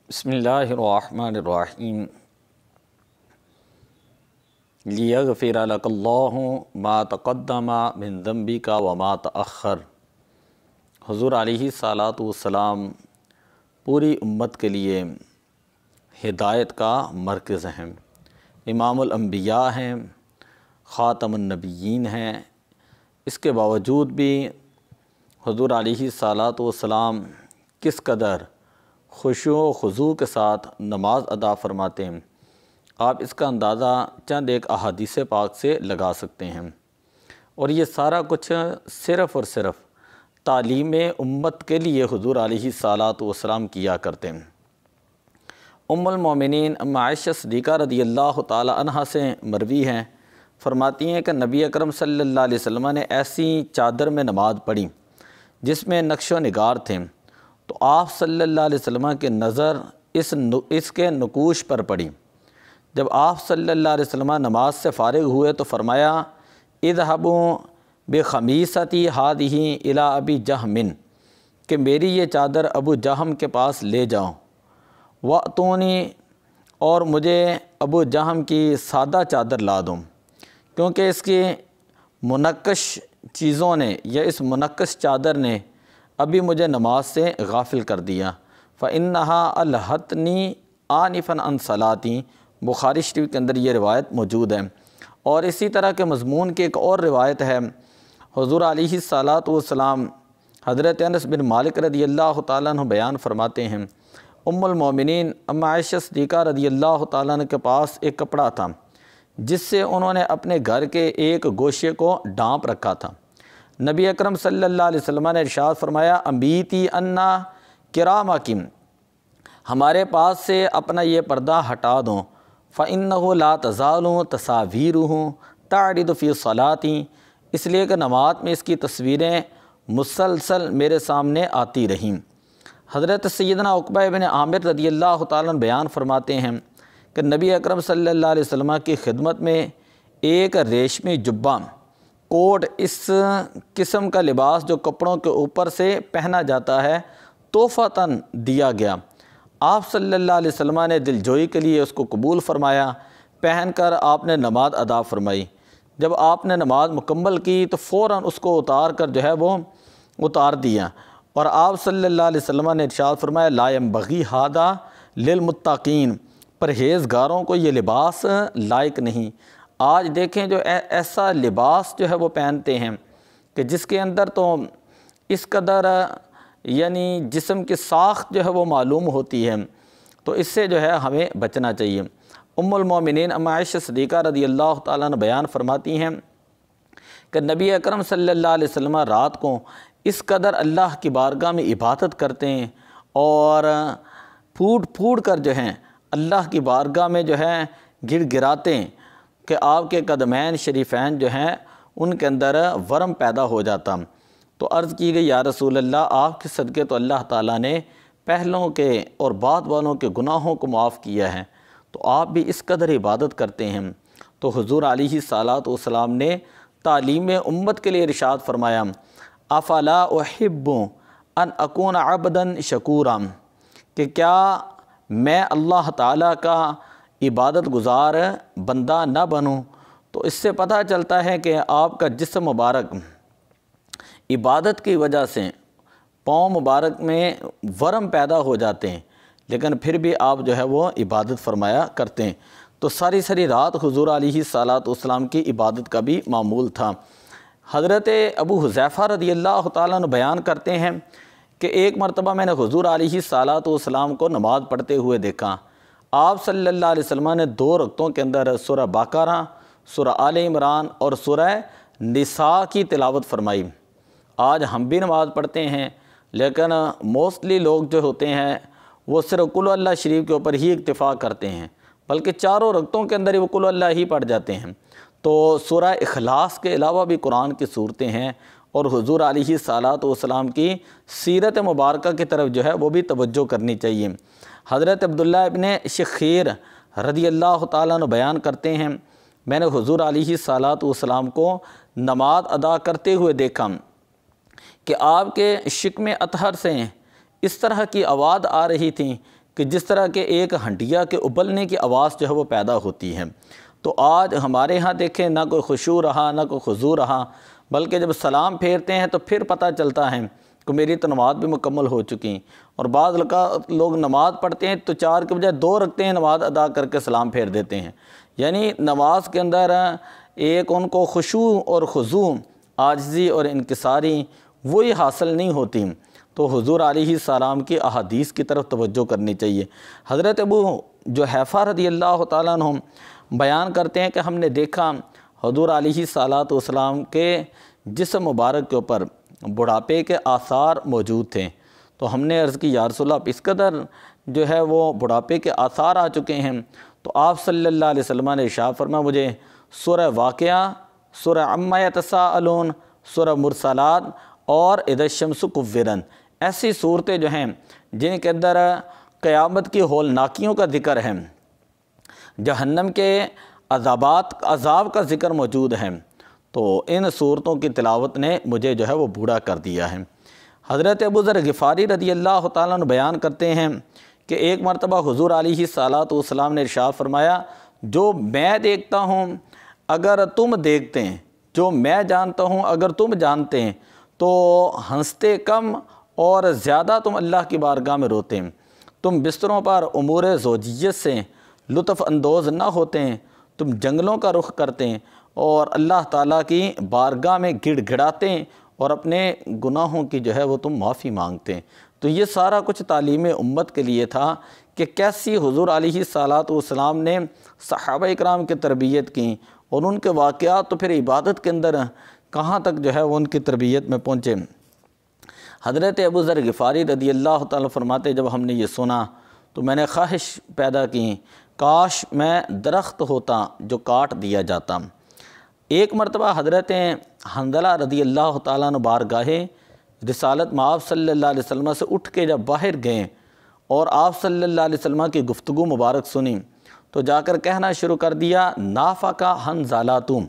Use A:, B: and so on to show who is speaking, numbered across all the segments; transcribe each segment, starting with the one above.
A: بسم اللہ الرحمن الرحیم لیغفر لک اللہ ما تقدم من ذنبک وما تأخر۔ حضور علیہ الصلاۃ والسلام پوری امت کے لیے ہدایت کا مرکز ہیں، امام الانبیاء ہیں، خاتم النبیین ہیں۔ اس کے باوجود بھی حضور علیہ الصلاۃ والسلام کس قدر خشوع و خضوع کے ساتھ نماز ادا فرماتے ہیں، آپ اس کا اندازہ چند ایک احادیث پاک سے لگا سکتے ہیں۔ اور یہ سارا کچھ صرف اور صرف تعلیم امت کے لیے حضور علیہ الصلاۃ والسلام کیا کرتے ہیں۔ ام المومنین ام عائشہ صدیقہ رضی اللہ تعالی عنہ سے مروی ہیں، فرماتی ہیں کہ نبی اکرم صلی اللہ علیہ وسلم نے ایسی چادر میں نماز پڑھی جس میں نقش و نگار تھے، تو آپ صلی اللہ علیہ وسلم کی نظر اس کے نقوش پر پڑی۔ جب آپ صلی اللہ علیہ وسلم نماز سے فارغ ہوئے تو فرمایا اذهبوا بخمیصتی هذه الی ابی جہم، کہ میری یہ چادر ابو جہم کے پاس لے جاؤ، واتونی، اور مجھے ابو جہم کی سادہ چادر لا دو، کیونکہ اس کی منقش چیزوں نے یا اس منقش چادر نے ابھی مجھے نماز سے غافل کر دیا۔ فَإِنَّهَا أَلْهَتْنِي آنِفًا عَنْ صَلَاتِي، بخاری شریف کے اندر یہ روایت موجود ہے۔ اور اسی طرح کے مضمون کی ایک اور روایت ہے، حضور علیہ الصلاۃ والسلام حضرت انس بن مالک رضی اللہ تعالیٰ عنہ بیان فرماتے ہیں، ام المومنین ام عائشہ صدیقہ رضی اللہ تعالیٰ عنہ کے پاس ایک کپڑا تھا جس سے انہوں نے اپنے گھر کے ایک گوشے کو ڈھانپ رکھا تھا۔ نبی اکرم صلی اللہ علیہ وسلم نے ارشاد فرمایا امیتی انا کرامکم، ہمارے پاس سے اپنا یہ پردہ ہٹا دو، فإنہ لا تزال تصاویرہ تعرض فی صلاتی، اس لیے کہ نماز میں اس کی تصویریں مسلسل میرے سامنے آتی رہیں۔ حضرت سیدنا عقبہ ابن عامر رضی اللہ تعالیٰ عنہ بیان فرماتے ہیں کہ نبی اکرم صلی اللہ علیہ وسلم کی خدمت میں ایک ریشمی جبہ، کوٹ، اس قسم کا لباس جو کپڑوں کے اوپر سے پہنا جاتا ہے، تحفتاً دیا گیا۔ آپ صلی اللہ علیہ وسلم نے دلجوئی کے لیے اس کو قبول فرمایا، پہن کر آپ نے نماز ادا فرمائی۔ جب آپ نے نماز مکمل کی تو فوراً اس کو اتار کر جو ہے وہ اتار دیا، اور آپ صلی اللہ علیہ وسلم نے ارشاد فرمایا لا ينبغی ھذا للمتقین، پرہیزگاروں کو یہ لباس لائق نہیں۔ آج دیکھیں جو ایسا لباس جو ہے وہ پہنتے ہیں کہ جس کے اندر تو اس قدر یعنی جسم کی ساخت جو ہے وہ معلوم ہوتی ہے، تو اس سے جو ہے ہمیں بچنا چاہیے۔ ام المومنین ام عائشہ صدیقہ رضی اللہ تعالیٰ عنہ بیان فرماتی ہیں کہ نبی اکرم صلی اللہ علیہ وسلم رات کو اس قدر اللہ کی بارگاہ میں عبادت کرتے ہیں اور پھوٹ پھوٹ کر جو ہیں اللہ کی بارگاہ میں جو ہے گڑ گڑاتے ہیں کہ آپ کے قدمین شریفین جو ہیں ان کے اندر ورم پیدا ہو جاتا۔ تو عرض کی گئی یا رسول اللہ، آپ کے صدقے تو اللہ تعالیٰ نے پہلوں کے اور بعد والوں کے گناہوں کو معاف کیا ہے، تو آپ بھی اس قدر عبادت کرتے ہیں۔ تو حضور علیہ الصلاۃ والسلام نے تعلیم امت کے لیے ارشاد فرمایا افلا احب ان اکون عبدا شکورا، کہ کیا میں اللہ تعالیٰ کا عبادت گزار بندہ نہ بنوں۔ تو اس سے پتہ چلتا ہے کہ آپ کا جسم مبارک عبادت کی وجہ سے پاؤں مبارک میں ورم پیدا ہو جاتے ہیں، لیکن پھر بھی آپ جو ہے وہ عبادت فرمایا کرتے ہیں۔ تو ساری ساری رات حضور علیہ الصلاۃ والسلام کی عبادت کا بھی معمول تھا۔ حضرت ابو حذیفہ رضی اللہ تعالیٰ عنہ بیان کرتے ہیں کہ ایک مرتبہ میں نے حضور علیہ الصلاۃ والسلام کو نماز پڑھتے ہوئے دیکھا۔ آپ صلی اللہ علیہ وسلم نے 2 رکعتوں کے اندر سورہ بقرہ، سورہ آل عمران اور سورہ نساء کی تلاوت فرمائی۔ آج ہم بھی نماز پڑھتے ہیں، لیکن موسٹلی لوگ جو ہوتے ہیں وہ صرف قل اللہ شریف کے اوپر ہی اکتفا کرتے ہیں، بلکہ 4 رکعتوں کے اندر ہی وہ قل اللہ ہی پڑھ جاتے ہیں۔ تو سورہ اخلاص کے علاوہ بھی قرآن کی صورتیں ہیں، اور حضور علیہ الصلاۃ والسلام کی سیرت مبارکہ کی طرف جو ہے وہ بھی توجہ کرنی چاہیے۔ حضرت عبداللہ ابن شخیر رضی اللہ تعالیٰ عنہ بیان کرتے ہیں میں نے حضور علیہ الصلاۃ والسلام کو نماز ادا کرتے ہوئے دیکھا کہ آپ کے شکم اطہر سے اس طرح کی آواز آ رہی تھی کہ جس طرح کے ایک ہنڈیا کے ابلنے کی آواز جو ہے وہ پیدا ہوتی ہے، تو آج ہمارے ہاں دیکھیں نہ کوئی خشوع رہا نہ کوئی خضوع رہا، بلکہ جب سلام پھیرتے ہیں تو پھر پتہ چلتا ہے کہ میری تو نماز بھی مکمل ہو چکی، اور بعض لوگ نماز پڑھتے ہیں تو 4 کے بجائے 2 رکعتیں ہیں نماز ادا کر کے سلام پھیر دیتے ہیں، یعنی نماز کے اندر ایک ان کو خشوع اور خضوع، عاجزی اور انکساری وہی حاصل نہیں ہوتی۔ تو حضور علیہ السلام کی احادیث کی طرف توجہ کرنی چاہیے۔ حضرت ابو جحیفہ رضی اللہ تعالیٰ عنہ بیان کرتے ہیں کہ ہم نے دیکھا حضور علیہ السلام کے جسم مبارک کے اوپر بڑھاپے کے آثار موجود تھے، تو ہم نے عرض کی یا رسول اللہ اس قدر جو ہے وہ بڑھاپے کے آثار آ چکے ہیں، تو آپ صلی اللہ علیہ وسلم نے ارشاد فرمایا مجھے سورہ واقعہ، سورہ عما یتساءلون، سورہ مرسلات اور اذا الشمس کورت، ایسی صورتیں جو ہیں جن کے اندر قیامت کی ہولناکیوں کا ذکر ہے، جہنم کے عذاب کا ذکر موجود ہے، تو ان صورتوں کی تلاوت نے مجھے جو ہے وہ بوڑھا کر دیا ہے۔ حضرت ابو ذر غفاری رضی اللہ تعالیٰ عنہ بیان کرتے ہیں کہ ایک مرتبہ حضور علیہ السلام نے ارشاد فرمایا جو میں دیکھتا ہوں اگر تم دیکھتے ہیں، جو میں جانتا ہوں اگر تم جانتے ہیں، تو ہنستے کم اور زیادہ تم اللہ کی بارگاہ میں روتے ہیں، تم بستروں پر امور زوجیت سے لطف اندوز نہ ہوتے ہیں، تم جنگلوں کا رخ کرتے ہیں اور اللہ تعالیٰ کی بارگاہ میں گڑ گڑاتے ہیں اور اپنے گناہوں کی جو ہے وہ تم معافی مانگتے ہیں۔ تو یہ سارا کچھ تعلیم امت کے لیے تھا کہ کیسی حضور علیہ السلام نے صحابہ اکرام کی تربیت کی، اور ان کے واقعات تو پھر عبادت کے اندر کہاں تک جو ہے وہ ان کی تربیت میں پہنچے۔ حضرت ابو ذر غفاری رضی اللہ تعالیٰ فرماتے جب ہم نے یہ سنا تو میں نے خواہش پیدا کی کاش میں درخت ہوتا جو کاٹ دیا جاتا۔ ایک مرتبہ حضرت حنظلہ رضی اللہ تعالیٰ عنہ بارگاہ رسالت میں آپ صلی اللہ علیہ وسلم سے اٹھ کے جب باہر گئے اور آپ صلی اللہ علیہ وسلم کی گفتگو مبارک سنی تو جا کر کہنا شروع کر دیا نافقہ حنظلہ تم،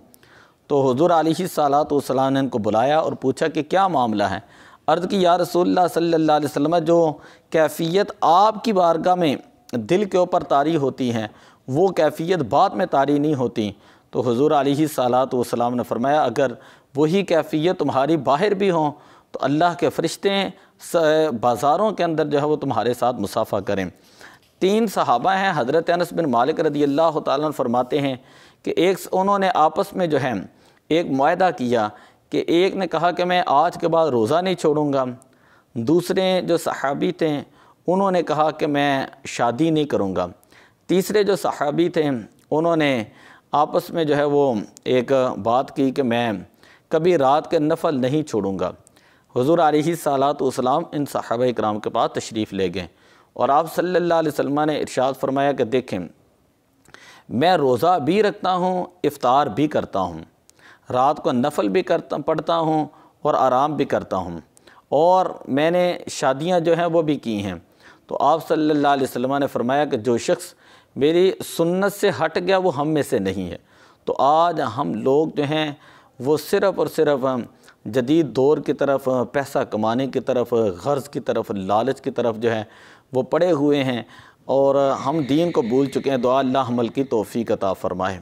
A: تو حضور علیہ السلام نے ان کو بلایا اور پوچھا کہ کیا معاملہ ہے؟ عرض کی یا رسول اللہ صلی اللہ علیہ وسلم جو کیفیت آپ کی بارگاہ میں دل کے اوپر طاری ہوتی ہیں وہ کیفیت بعد میں طاری نہیں ہوتی۔ تو حضور علیہ السلام نے فرمایا اگر وہی کیفیت تمہاری باہر بھی ہوں تو اللہ کے فرشتے بازاروں کے اندر جو ہے وہ تمہارے ساتھ مصافحہ کریں۔ 3 صحابہ ہیں، حضرت انس بن مالک رضی اللہ تعالیٰ عنہ فرماتے ہیں کہ انہوں نے آپس میں جو ہے ایک معاہدہ کیا کہ ایک نے کہا کہ میں آج کے بعد روزہ نہیں چھوڑوں گا، دوسرے جو صحابی تھے انہوں نے کہا کہ میں شادی نہیں کروں گا، تیسرے جو صحابی تھے انہوں نے آپس میں جو ہے وہ ایک بات کی کہ میں کبھی رات کے نفل نہیں چھوڑوں گا۔ حضور علیہ السلام ان صحابہ اکرام کے پاس تشریف لے گئے اور آپ صلی اللہ علیہ وسلم نے ارشاد فرمایا کہ دیکھیں میں روزہ بھی رکھتا ہوں، افطار بھی کرتا ہوں، رات کو نفل بھی پڑھتا ہوں اور آرام بھی کرتا ہوں، اور میں نے شادیاں جو ہیں وہ بھی کی ہیں۔ تو آپ صلی اللہ علیہ وسلم نے فرمایا کہ جو شخص میری سنت سے ہٹ گیا وہ ہم میں سے نہیں ہے۔ تو آج ہم لوگ جو ہیں وہ صرف اور صرف جدید دور کی طرف، پیسہ کمانے کی طرف، غرض کی طرف، لالچ کی طرف جو ہے وہ پڑے ہوئے ہیں، اور ہم دین کو بھول چکے ہیں۔ دعا اللہ عمل کی توفیق عطا فرمائے۔